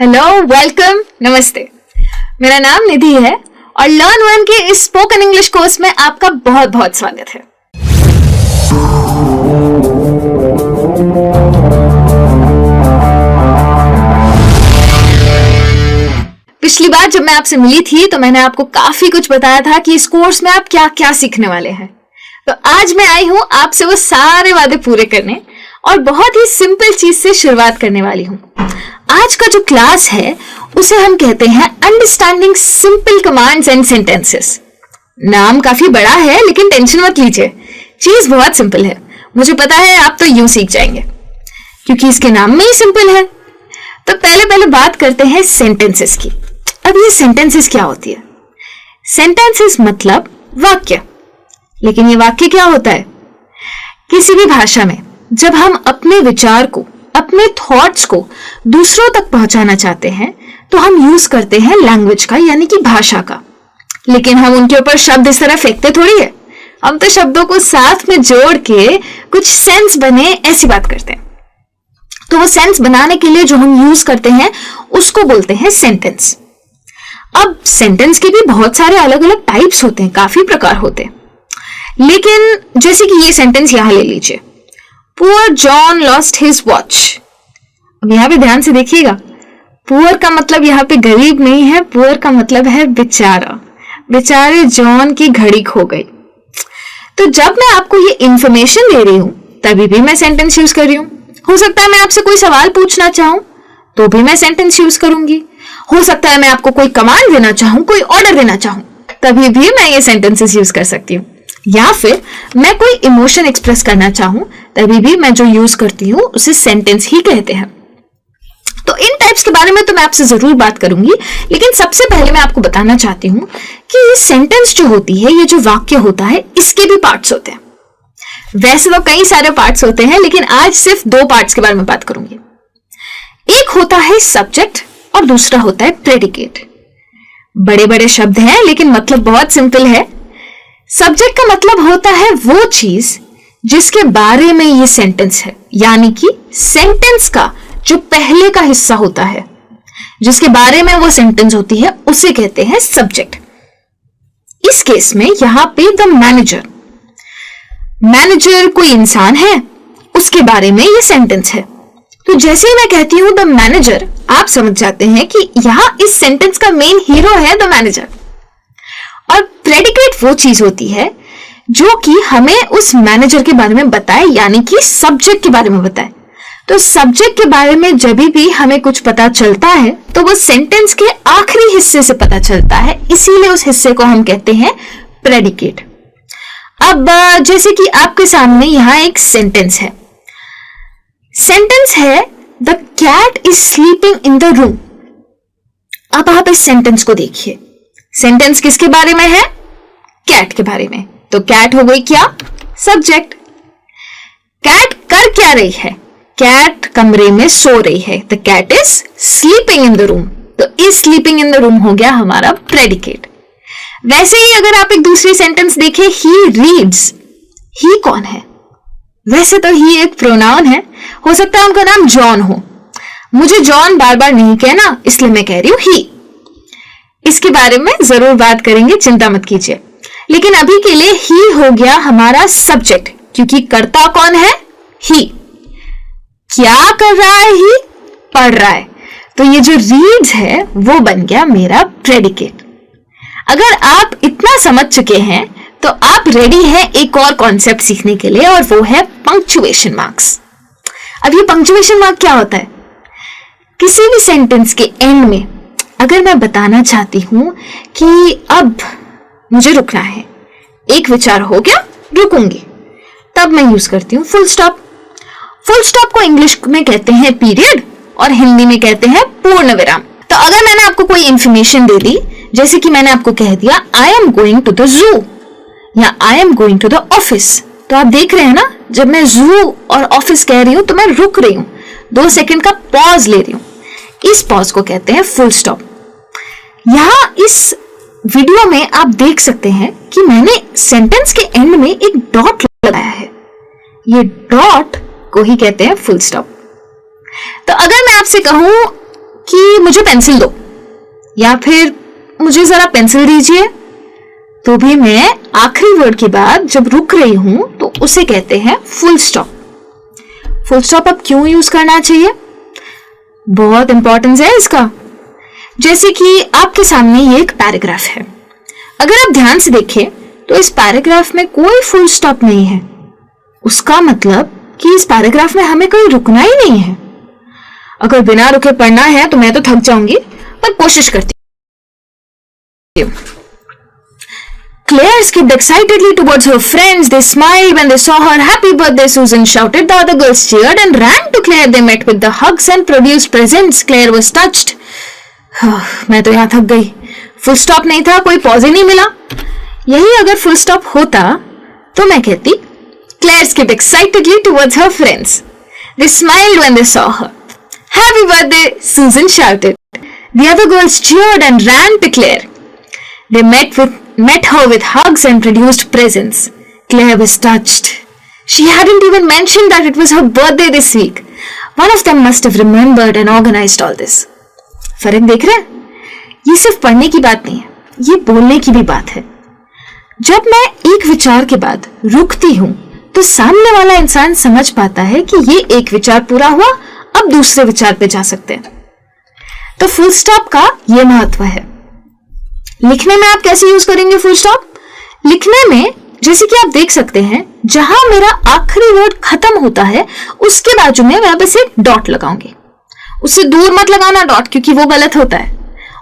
Hello, welcome, नमस्ते। मेरा नाम निधि है और लर्न वन के इस स्पोकन इंग्लिश कोर्स में आपका बहुत बहुत स्वागत है। पिछली बार जब मैं आपसे मिली थी तो मैंने आपको काफी कुछ बताया था कि इस कोर्स में आप क्या क्या सीखने वाले हैं। तो आज मैं आई हूं आपसे वो सारे वादे पूरे करने और बहुत ही सिंपल चीज से शुरुआत करने वाली हूं। आज का जो क्लास है उसे हम कहते हैं understanding simple commands and sentences. नाम काफी बड़ा है लेकिन टेंशन मत लीजिए, चीज बहुत सिंपल है। मुझे पता है आप तो यूं सीख जाएंगे क्योंकि इसके नाम में ही सिंपल है। तो पहले बात करते हैं सेंटेंसेस की। अब ये सेंटेंसेस क्या होती है? सेंटेंसेस मतलब वाक्य। लेकिन ये वाक्य क्या होता है? किसी भी भाषा में जब हम अपने विचार को, अपने थॉट्स को दूसरों तक पहुंचाना चाहते हैं तो हम यूज करते हैं लैंग्वेज का, यानी कि भाषा का। लेकिन हम उनके ऊपर शब्द इस तरह फेंकते थोड़ी है। हम तो शब्दों को साथ में जोड़ के कुछ सेंस बने ऐसी बात करते हैं। तो वो सेंस बनाने के लिए जो हम यूज करते हैं उसको बोलते हैं सेंटेंस। अब सेंटेंस के भी बहुत सारे अलग अलग टाइप्स होते हैं, काफी प्रकार होते हैं। लेकिन जैसे कि ये सेंटेंस यहां ले लीजिए, poor John lost his watch. अब यहां पे ध्यान से देखिएगा, पुअर का मतलब यहाँ पे गरीब नहीं है, पुअर का मतलब है बेचारा। बेचारे जॉन की घड़ी खो गई। तो जब मैं आपको ये इंफॉर्मेशन दे रही हूं तभी भी मैं सेंटेंस यूज कर रही हूं। हो सकता है मैं आपसे कोई सवाल पूछना चाहूं तो भी मैं सेंटेंस यूज करूंगी। हो सकता है मैं आपको कोई कमांड देना चाहूं, कोई ऑर्डर देना चाहूं, तभी भी मैं ये सेंटेंसेस यूज कर सकती हूँ। या फिर मैं कोई इमोशन एक्सप्रेस करना चाहूं तभी भी मैं जो यूज करती हूं उसे सेंटेंस ही कहते हैं। तो इन टाइप्स के बारे में तो मैं आपसे जरूर बात करूंगी, लेकिन सबसे पहले मैं आपको बताना चाहती हूं कि ये सेंटेंस जो होती है, ये जो वाक्य होता है, इसके भी पार्ट्स होते हैं। वैसे तो कई सारे पार्ट्स होते हैं लेकिन आज सिर्फ 2 पार्ट्स के बारे में बात करूंगी। एक होता है सब्जेक्ट और दूसरा होता है प्रेडिकेट। बड़े बड़े शब्द हैं लेकिन मतलब बहुत सिंपल है। सब्जेक्ट का मतलब होता है वो चीज जिसके बारे में ये सेंटेंस है, यानी कि सेंटेंस का जो पहले का हिस्सा होता है, जिसके बारे में वो सेंटेंस होती है, उसे कहते हैं सब्जेक्ट। इस केस में यहां पे द मैनेजर, मैनेजर कोई इंसान है, उसके बारे में ये सेंटेंस है। तो जैसे ही मैं कहती हूं द मैनेजर, आप समझ जाते हैं कि यहां इस सेंटेंस का मेन हीरो है द मैनेजर। और प्रेडिकेट वो चीज होती है जो कि हमें उस मैनेजर के बारे में बताए, यानी कि सब्जेक्ट के बारे में बताए। तो सब्जेक्ट के बारे में जब भी हमें कुछ पता चलता है तो वो सेंटेंस के आखिरी हिस्से से पता चलता है, इसीलिए उस हिस्से को हम कहते हैं प्रेडिकेट। अब जैसे कि आपके सामने यहां एक सेंटेंस है। सेंटेंस है the cat is sleeping in the room. अब आप इस सेंटेंस को देखिए। सेंटेंस किसके बारे में है? कैट के बारे में। तो कैट हो गई क्या? सब्जेक्ट। कैट कर क्या रही है? कैट कमरे में सो रही है। The cat is sleeping in the room. तो is sleeping in the room हो गया हमारा प्रेडिकेट। वैसे ही अगर आप एक दूसरी सेंटेंस देखें, ही रीड्स। ही कौन है? वैसे तो ही एक प्रोनाउन है, हो सकता है उनका नाम जॉन हो। मुझे जॉन बार बार नहीं कहना, इसलिए मैं कह रही हूं ही। इसके बारे में जरूर बात करेंगे, चिंता मत कीजिए। लेकिन अभी के लिए ही हो गया हमारा सब्जेक्ट, क्योंकि कर्ता कौन है? ही। क्या कर रहा है? ही पढ़ रहा है। तो ये जो रीड्स है वो बन गया मेरा प्रेडिकेट। अगर आप इतना समझ चुके हैं तो आप रेडी हैं एक और कॉन्सेप्ट सीखने के लिए, और वो है पंक्चुएशन मार्क्स। अब ये पंक्चुएशन मार्क क्या होता है? किसी भी सेंटेंस के एंड में अगर मैं बताना चाहती हूं कि अब मुझे रुकना है, एक विचार हो गया, रुकूंगी, तब मैं यूज करती हूं फुल स्टॉप। फुल स्टॉप को इंग्लिश में कहते हैं पीरियड और हिंदी में कहते हैं पूर्ण विराम। तो अगर मैंने आपको कोई इंफॉर्मेशन दे दी, जैसे कि मैंने आपको कह दिया I am going to the zoo या I am going to the office, तो आप देख रहे हैं ना, जब मैं जू और ऑफिस कह रही हूं तो मैं रुक रही हूं, 2 सेकंड का पॉज ले रही हूं। इस पॉज को कहते हैं फुल स्टॉप। यहां इस वीडियो में आप देख सकते हैं कि मैंने सेंटेंस के एंड में एक डॉट लगाया है। ये डॉट को ही कहते हैं फुल स्टॉप। तो अगर मैं आपसे कहूं कि मुझे पेंसिल दो या फिर मुझे जरा पेंसिल दीजिए, तो भी मैं आखिरी वर्ड के बाद जब रुक रही हूं तो उसे कहते हैं फुल स्टॉप। फुल स्टॉप अब क्यों यूज करना चाहिए? बहुत इंपॉर्टेंस है इसका। जैसे कि आपके सामने ये एक पैराग्राफ है, अगर आप ध्यान से देखें तो इस पैराग्राफ में कोई फुल स्टॉप नहीं है। उसका मतलब कि इस पैराग्राफ में हमें कहीं रुकना ही नहीं है। अगर बिना रुके पढ़ना है तो मैं तो थक जाऊंगी, पर कोशिश करती हूं। Claire skipped excitedly towards her friends. They smiled when they saw her. Happy birthday, Susan shouted. The other girls cheered and ran to Claire. They met with the hugs and produced presents. Claire was touched. मैं तो यहाँ थक गई। Full stop नहीं था, कोई pause ही नहीं मिला। यही अगर फुल स्टॉप होता तो मैं कहती Claire skipped excitedly towards her friends. They smiled when they saw her. Happy birthday, Susan shouted. The other girls cheered and ran to Claire. They met her with hugs and produced presents. Claire was touched. She hadn't even mentioned that it was her birthday this week. One of them must have remembered and organized all this. फर्क देख रहे हैं? ये सिर्फ पढ़ने की बात नहीं है, ये बोलने की भी बात है। जब मैं एक विचार के बाद रुकती हूं तो सामने वाला इंसान समझ पाता है कि ये एक विचार पूरा हुआ, अब दूसरे विचार पे जा सकते हैं। तो फुल स्टॉप का ये महत्व है। लिखने में आप कैसे यूज करेंगे फुल स्टॉप? लिखने में जैसे कि आप देख सकते हैं, जहां मेरा आखिरी वर्ड खत्म होता है उसके बाजू में मैं बस एक डॉट लगाऊंगी। उससे दूर मत लगाना डॉट, क्योंकि वो गलत होता है।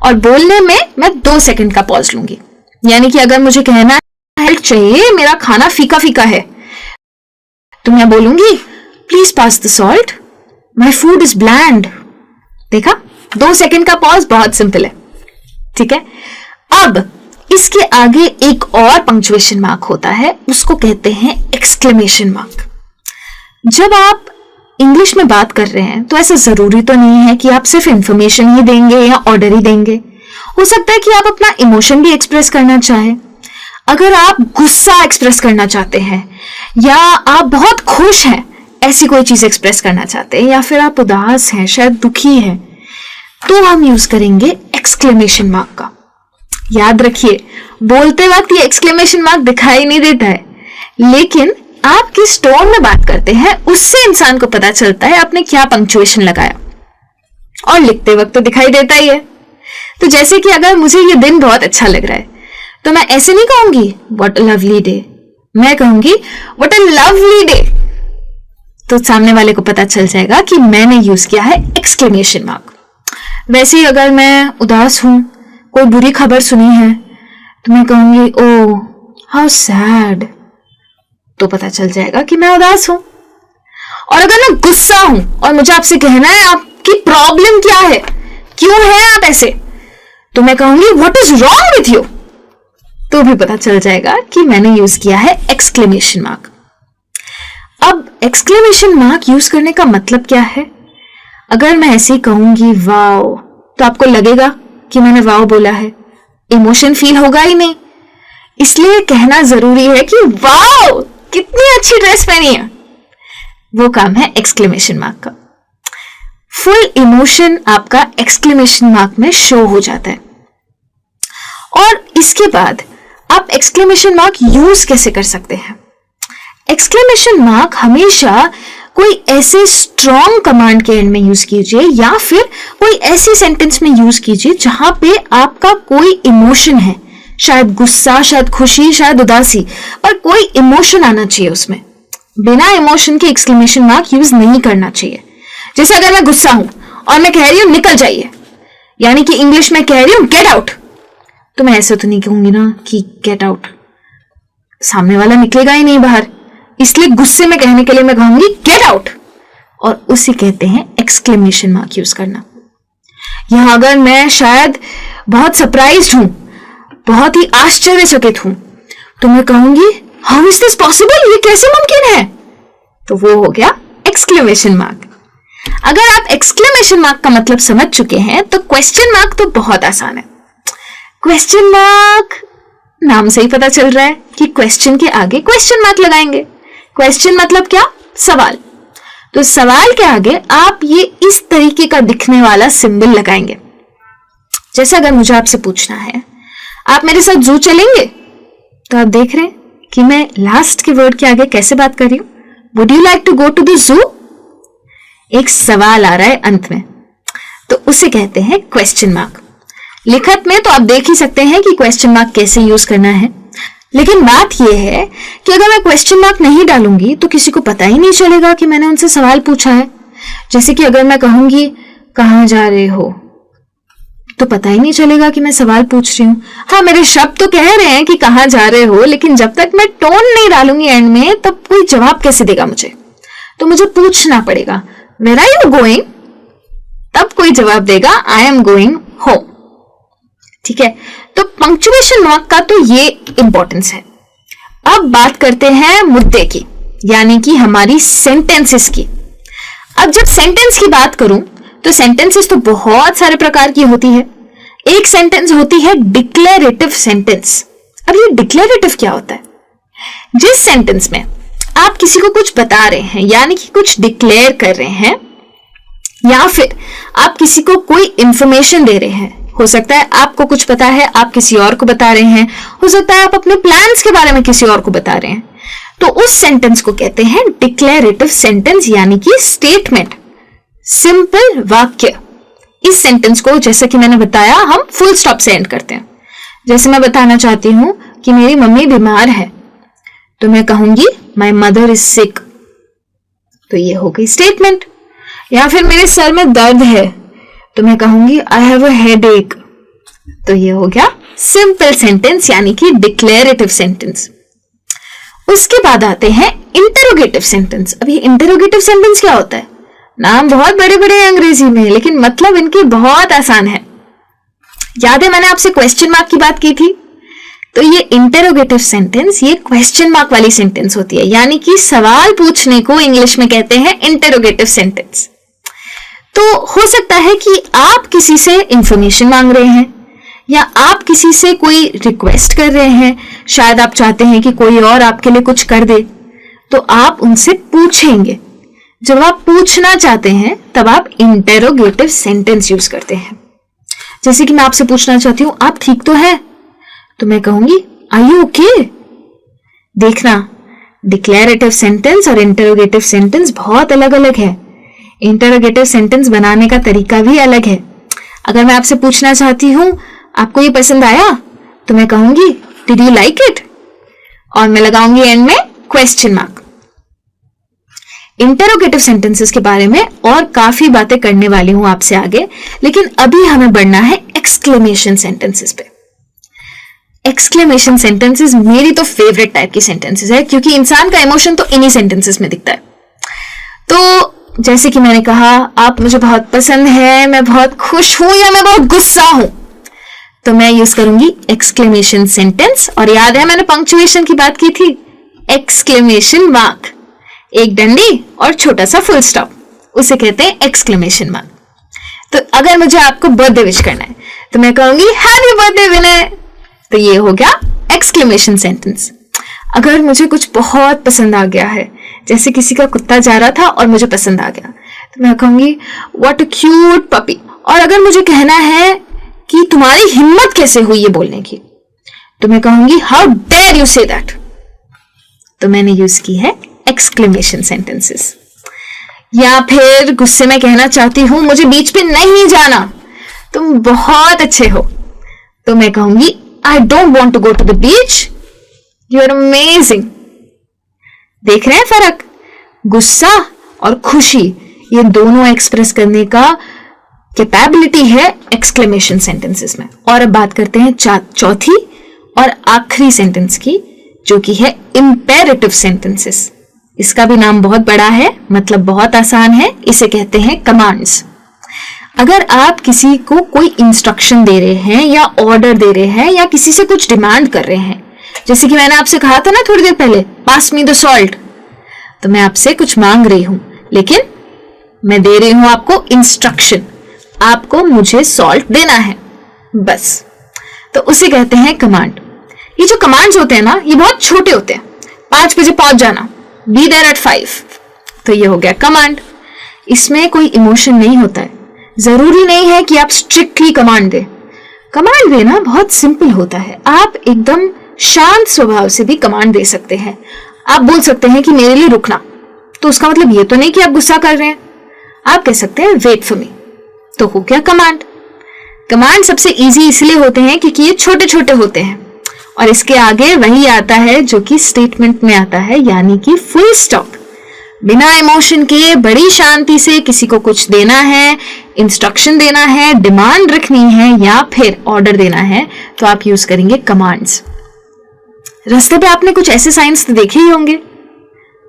और बोलने में मैं 2 सेकंड का पॉज लूंगी। यानी कि अगर मुझे कहना है हेल्प चाहिए, मेरा खाना फीका फीका है, तो मैं बोलूंगी please pass the salt, my food is bland. देखा, 2 सेकंड का पॉज बहुत सिंपल है। ठीक है, अब इसके आगे एक और पंक्चुएशन मार्क होता है, उसको कहते हैं एक्सक्लेमेशन मार्क। जब आप इंग्लिश में बात कर रहे हैं तो ऐसा जरूरी तो नहीं है कि आप सिर्फ इंफॉर्मेशन ही देंगे या ऑर्डर ही देंगे। हो सकता है कि आप अपना इमोशन भी एक्सप्रेस करना चाहें। अगर आप गुस्सा एक्सप्रेस करना चाहते हैं या आप बहुत खुश हैं, ऐसी कोई चीज एक्सप्रेस करना चाहते हैं, या फिर आप उदास हैं, शायद दुखी हैं, तो हम यूज करेंगे एक्सक्लेमेशन मार्क का। याद रखिए, बोलते वक्त ये एक्सक्लेमेशन मार्क दिखाई नहीं देता है, लेकिन आप किस टोन में बात करते हैं उससे इंसान को पता चलता है आपने क्या पंक्चुएशन लगाया। और लिखते वक्त तो दिखाई देता ही है। तो जैसे कि अगर मुझे ये दिन बहुत अच्छा लग रहा है तो मैं ऐसे नहीं कहूंगी व्हाट अ लवली डे, मैं कहूंगी व्हाट अ लवली डे। तो सामने वाले को पता चल जाएगा कि मैंने यूज किया है एक्सक्लेमेशन मार्क। वैसे ही अगर मैं उदास हूं, कोई बुरी खबर सुनी है, तो मैं कहूंगी ओह हाउ सैड, तो पता चल जाएगा कि मैं उदास हूं। और अगर मैं गुस्सा हूं और मुझे आपसे कहना है आपकी प्रॉब्लम क्या है, क्यों है आप ऐसे, तो मैं कहूंगी what is wrong with you, तो भी पता चल जाएगा कि मैंने यूज किया है एक्सक्लेमेशन मार्क। अब एक्सक्लेमेशन मार्क यूज करने का मतलब क्या है? अगर मैं ऐसे ही कहूंगी वाओ, तो आपको लगेगा कि मैंने वाओ बोला है, इमोशन फील होगा ही नहीं। इसलिए कहना जरूरी है कि वाओ कितनी अच्छी ड्रेस पहनी है। वो काम है एक्सक्लेमेशन मार्क का। फुल इमोशन आपका एक्सक्लेमेशन मार्क में शो हो जाता है। और इसके बाद आप एक्सक्लेमेशन मार्क यूज कैसे कर सकते हैं? एक्सक्लेमेशन मार्क हमेशा कोई ऐसे स्ट्रॉन्ग कमांड के एंड में यूज कीजिए, या फिर कोई ऐसी सेंटेंस में यूज कीजिए जहां पे आपका कोई इमोशन है, शायद गुस्सा, शायद खुशी, शायद उदासी, पर कोई इमोशन आना चाहिए उसमें। बिना इमोशन के एक्सक्लेमेशन मार्क यूज नहीं करना चाहिए। जैसे अगर मैं गुस्सा हूं और मैं कह रही हूं निकल जाइए, यानी कि इंग्लिश में कह रही हूं गेट आउट, तो मैं ऐसे तो नहीं कहूंगी ना कि गेट आउट, सामने वाला निकलेगा ही नहीं बाहर। इसलिए गुस्से में कहने के लिए मैं कहूंगी गेट आउट, और उसी कहते हैं एक्सक्लेमेशन मार्क यूज करना। यहां अगर मैं शायद बहुत सरप्राइज्ड हूं, बहुत ही आश्चर्यचकित हूं, तो मैं कहूंगी हाउ इज दिस पॉसिबल, ये कैसे मुमकिन है, तो वो हो गया एक्सक्लेमेशन मार्क। अगर आप एक्सक्लेमेशन मार्क का मतलब समझ चुके हैं तो क्वेश्चन मार्क तो बहुत आसान है। क्वेश्चन मार्क नाम से ही पता चल रहा है कि क्वेश्चन के आगे क्वेश्चन मार्क लगाएंगे। क्वेश्चन मतलब क्या? सवाल। तो सवाल के आगे आप ये इस तरीके तरीके का दिखने वाला सिंबल लगाएंगे। जैसे अगर मुझे आपसे पूछना है, आप मेरे साथ जू चलेंगे, तो आप देख रहे हैं कि मैं लास्ट के वर्ड के आगे कैसे बात कर रही हूं, would you like to go to the zoo. एक सवाल आ रहा है अंत में, तो उसे कहते हैं क्वेश्चन मार्क। लिखत में तो आप देख ही सकते हैं कि क्वेश्चन मार्क कैसे यूज करना है, लेकिन बात यह है कि अगर मैं क्वेश्चन मार्क नहीं डालूंगी तो किसी को पता ही नहीं चलेगा कि मैंने उनसे सवाल पूछा है। जैसे कि अगर मैं कहूंगी कहां जा रहे हो, तो पता ही नहीं चलेगा कि मैं सवाल पूछ रही हूं। हाँ, मेरे शब्द तो कह रहे हैं कि कहां जा रहे हो, लेकिन जब तक मैं टोन नहीं डालूंगी एंड में, तब कोई जवाब कैसे देगा मुझे। तो मुझे पूछना पड़ेगा वेयर आर यू गोइंग, तब कोई जवाब देगा आई एम गोइंग होम। ठीक है, तो पंक्चुएशन मार्क का तो ये इंपॉर्टेंस है। अब बात करते हैं मुद्दे की, यानी कि हमारी सेंटेंसेस की। अब जब सेंटेंस की बात करूं तो सेंटेंसेस तो बहुत सारे प्रकार की होती है। एक सेंटेंस होती है डिक्लेरेटिव सेंटेंस। अब ये डिक्लेरेटिव क्या होता है? जिस सेंटेंस में आप किसी को कुछ बता रहे हैं, यानी कि कुछ डिक्लेयर कर रहे हैं, या फिर आप किसी को कोई इंफॉर्मेशन दे रहे हैं। हो सकता है आपको कुछ पता है, आप किसी और को बता रहे हैं। हो सकता है आप अपने प्लान्स के बारे में किसी और को बता रहे हैं। तो उस सेंटेंस को कहते हैं डिक्लेरेटिव सेंटेंस, यानी कि स्टेटमेंट, सिंपल वाक्य। इस सेंटेंस को, जैसे कि मैंने बताया, हम फुल स्टॉप से एंड करते हैं। जैसे मैं बताना चाहती हूं कि मेरी मम्मी बीमार है, तो मैं कहूंगी माई मदर इज सिक, तो ये हो गई स्टेटमेंट। या फिर मेरे सर में दर्द है, तो मैं कहूंगी आई हैव अ हेडेक, तो ये हो गया सिंपल सेंटेंस, यानी कि डिक्लेरेटिव सेंटेंस। उसके बाद आते हैं इंटरोगेटिव सेंटेंस। अब ये इंटरोगेटिव सेंटेंस क्या होता है? नाम बहुत बड़े बड़े हैं अंग्रेजी में, लेकिन मतलब इनके बहुत आसान है। याद है मैंने आपसे क्वेश्चन मार्क की बात की थी? तो ये इंटरोगेटिव सेंटेंस, ये क्वेश्चन मार्क वाली सेंटेंस होती है, यानी कि सवाल पूछने को इंग्लिश में कहते हैं इंटरोगेटिव सेंटेंस। तो हो सकता है कि आप किसी से इंफॉर्मेशन मांग रहे हैं, या आप किसी से कोई रिक्वेस्ट कर रहे हैं, शायद आप चाहते हैं कि कोई और आपके लिए कुछ कर दे, तो आप उनसे पूछेंगे। जब आप पूछना चाहते हैं तब आप इंटरोगेटिव सेंटेंस यूज करते हैं। जैसे कि मैं आपसे पूछना चाहती हूं आप ठीक तो है, तो मैं कहूंगी आर यू ओके। देखना, डिक्लेरेटिव सेंटेंस और इंटरोगेटिव सेंटेंस बहुत अलग अलग है। इंटरोगेटिव सेंटेंस बनाने का तरीका भी अलग है। अगर मैं आपसे पूछना चाहती हूं आपको ये पसंद आया, तो मैं कहूंगी डिड यू लाइक इट, और मैं लगाऊंगी एंड में क्वेश्चन मार्क। इंटरोगेटिव सेंटेंसेस के बारे में और काफी बातें करने वाली हूं आपसे आगे, लेकिन अभी हमें बढ़ना है एक्सक्लेमेशन सेंटेंसेस पे। एक्सक्लेमेशन सेंटेंसेस मेरी तो फेवरेट टाइप की सेंटेंसेस है, क्योंकि इंसान का इमोशन तो इन्हीं सेंटेंसेस में दिखता है। तो जैसे कि मैंने कहा आप मुझे बहुत पसंद है, मैं बहुत खुश हूं, या मैं बहुत गुस्सा हूं, तो मैं यूज करूंगी एक्सक्लेमेशन सेंटेंस। और याद है मैंने पंक्चुएशन की बात की थी, एक्सक्लेमेशन मार्क, एक डंडी और छोटा सा फुल स्टॉप, उसे कहते हैं एक्सक्लेमेशन मार्क। तो अगर मुझे आपको बर्थडे विश करना है, तो मैं कहूंगी हैप्पी बर्थडे विनय, तो ये हो गया एक्सक्लेमेशन सेंटेंस। अगर मुझे कुछ बहुत पसंद आ गया है, जैसे किसी का कुत्ता जा रहा था और मुझे पसंद आ गया, तो मैं कहूंगी व्हाट अ क्यूट पपी। और अगर मुझे कहना है कि तुम्हारी हिम्मत कैसे हुई ये बोलने की, तो मैं कहूंगी how dare you say that, तो मैंने यूज की है एक्सक्लेमेशन सेंटेंसेस। या फिर गुस्से में कहना चाहती हूं मुझे बीच पे नहीं जाना, तुम बहुत अच्छे हो, तो मैं कहूंगी I don't want to go to the beach, you are amazing. देख रहे हैं फर्क? गुस्सा और खुशी, ये दोनों एक्सप्रेस करने का कैपेबिलिटी है एक्सक्लेमेशन सेंटेंसेस में। और अब बात करते हैं चौथी और आखिरी सेंटेंस की, जो कि है इंपेरेटिव सेंटेंसेस। इसका भी नाम बहुत बड़ा है, मतलब बहुत आसान है, इसे कहते हैं कमांड्स। अगर आप किसी को कोई इंस्ट्रक्शन दे रहे हैं या ऑर्डर दे रहे हैं या किसी से कुछ डिमांड कर रहे हैं, जैसे कि मैंने आपसे कहा था ना थोड़ी देर पहले, पास मी द सॉल्ट, तो मैं आपसे कुछ मांग रही हूं, लेकिन मैं दे रही हूं आपको इंस्ट्रक्शन, आपको मुझे सॉल्ट देना है, बस, तो उसे कहते हैं कमांड। ये जो कमांड्स होते हैं ना, ये बहुत छोटे होते हैं। 5 बजे पहुंच जाना, बी देयर एट 5, तो ये हो गया कमांड। इसमें कोई इमोशन नहीं होता है, जरूरी नहीं है कि आप स्ट्रिक्टली कमांड दें। कमांड देना बहुत सिंपल होता है। आप एकदम शांत स्वभाव से भी कमांड दे सकते हैं। आप बोल सकते हैं कि मेरे लिए रुकना, तो उसका मतलब ये तो नहीं कि आप गुस्सा कर रहे हैं। आप कह सकते हैं वेट फॉर मी, तो हो गया कमांड। कमांड सबसे इजी इसलिए होते हैं क्योंकि ये छोटे छोटे होते हैं और इसके आगे वही आता है जो कि स्टेटमेंट में आता है, यानी कि फुल स्टॉप। बिना इमोशन के बड़ी शांति से किसी को कुछ देना है, इंस्ट्रक्शन देना है, डिमांड रखनी है या फिर ऑर्डर देना है, तो आप यूज करेंगे कमांड्स। रास्ते पे आपने कुछ ऐसे साइंस तो देखे ही होंगे।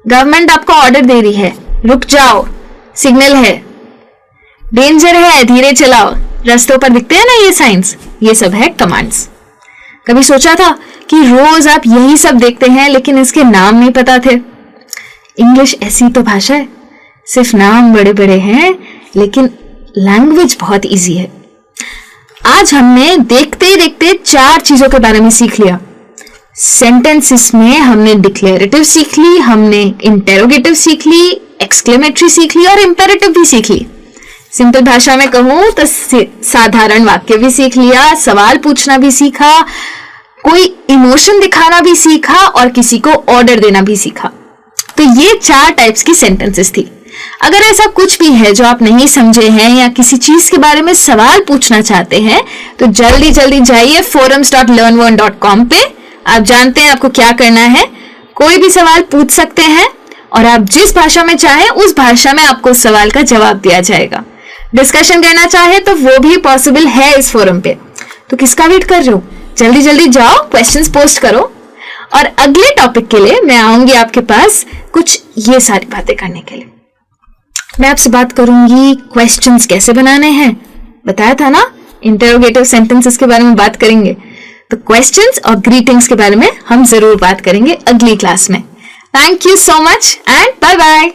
गवर्नमेंट आपको ऑर्डर दे रही है, रुक जाओ, सिग्नल है, डेंजर है, धीरे चलाओ। रास्तों पर दिखते हैं ना ये साइंस, ये सब है कमांड्स। कभी सोचा था कि रोज आप यही सब देखते हैं लेकिन इसके नाम नहीं पता थे? इंग्लिश ऐसी तो भाषा है, सिर्फ नाम बड़े बड़े हैं लेकिन लैंग्वेज बहुत इजी है। आज हमने देखते देखते 4 चीजों के बारे में सीख लिया। सेंटेंसेस में हमने डिक्लेरेटिव सीख ली, हमने इंटेरोगेटिव सीख ली, एक्सक्लेमेटरी सीख ली और इंपेरेटिव भी सीख ली। सिंपल भाषा में कहूं तो साधारण वाक्य भी सीख लिया, सवाल पूछना भी सीखा, कोई इमोशन दिखाना भी सीखा और किसी को ऑर्डर देना भी सीखा। तो ये 4 टाइप्स की सेंटेंसेस थी। अगर ऐसा कुछ भी है जो आप नहीं समझे हैं या किसी चीज के बारे में सवाल पूछना चाहते हैं तो जल्दी जल्दी जाइए forums.learnone.com पे। आप जानते हैं आपको क्या करना है, कोई भी सवाल पूछ सकते हैं और आप जिस भाषा में चाहें उस भाषा में आपको उस सवाल का जवाब दिया जाएगा। डिस्कशन करना चाहे तो वो भी पॉसिबल है इस फोरम पे। तो किसका वेट कर रहे हो, जल्दी जल्दी जाओ, क्वेश्चंस पोस्ट करो। और अगले टॉपिक के लिए मैं आऊंगी आपके पास कुछ ये सारी बातें करने के लिए। मैं आपसे बात करूंगी क्वेश्चंस कैसे बनाने हैं, बताया था ना, इंटरोगेटिव सेंटेंसेस के बारे में बात करेंगे। तो क्वेश्चंस और ग्रीटिंग्स के बारे में हम जरूर बात करेंगे अगली क्लास में। Thank you so much and bye bye.